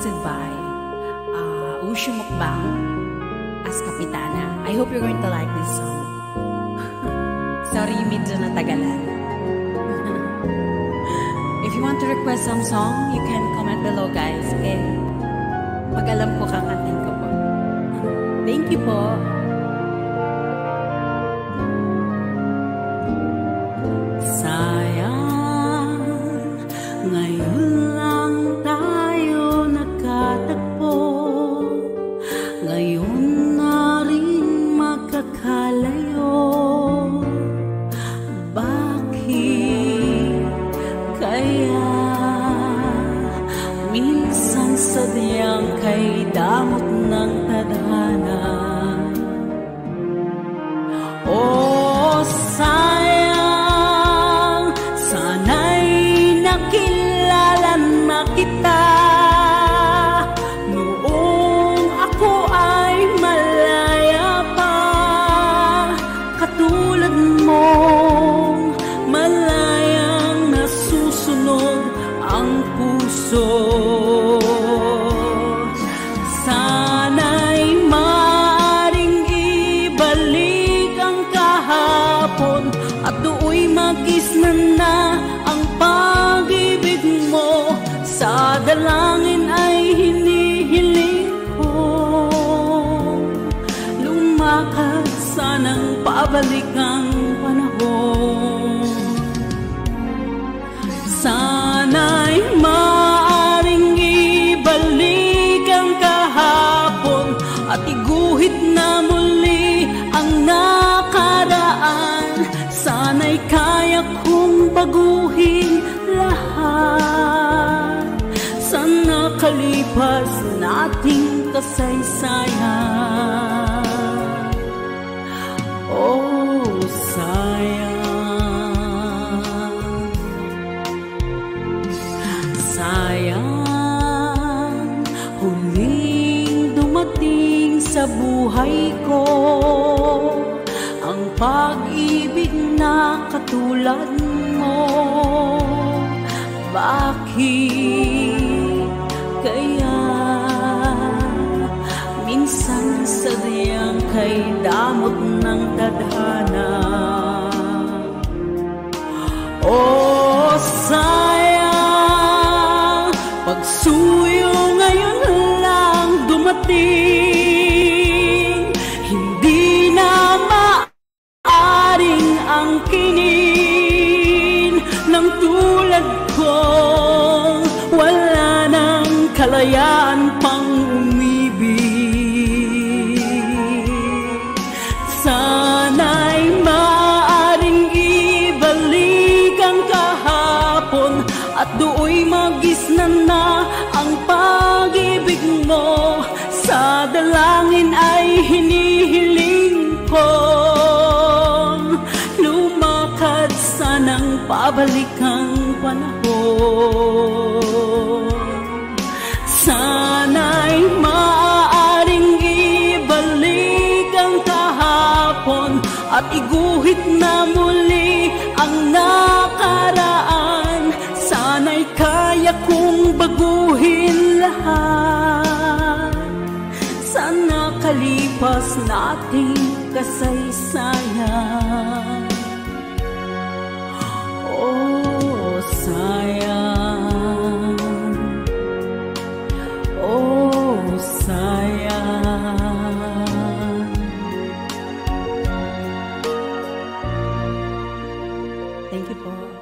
hosted by Ushu Mukbang as Kapitana. I hope you're going to like this song. Sorry, medyo natagalan. If you want to request some song, you can comment below, guys. Okay? Pag alam ko, kakantin ko po. Thank you po. Sayang, ngayon lang tayo nakatagpo. Ngayon na rin magkakalayo. Bakit kaya minsan sadyang kay damot ng tadhana? Oh, sayang, sana'y nakilala na kita noong ako ay malaya pa. Katulad mong malayang nasusunod ang puso. Sana'y maaring ibalik ang kahapon at do'y magisnan na ang pag-ibig mo. Sa dalangin ay hinihiling ko lumakad, sanang pabalik ang panahon. Sana'y maaring ibalik ang kahapon at iguhit na muli ang nakaraan. Sana'y kaya kong baguhin lahat sa nakalipas nating kasaysayan. Oh, sayang, sayang, huling dumating sa buhay ko ang pag-ibig na katulad mo. Bakit kaya minsan sadyang kay damot ng tadhana? Oh, sayang, pagsuyo ngayon lang dumating, hindi na maaring angkinin ng tulad ko. Wala nang kalayaan pang umibig. Sana'y maaring ibalik ang kahapon at do'y magisnan na ang pag-ibig mo. Sa dalangin ay hinihiling ko lumakad, sanang pabalik ang panahon. Sana'y maaaring ibalik ang kahapon at iguhit na muli ang nakaraan. Sana'y kaya kong baguhin lahat sa nakalipas nating kasaysayan. Oh, sayang, oh, sayang. Thank you po.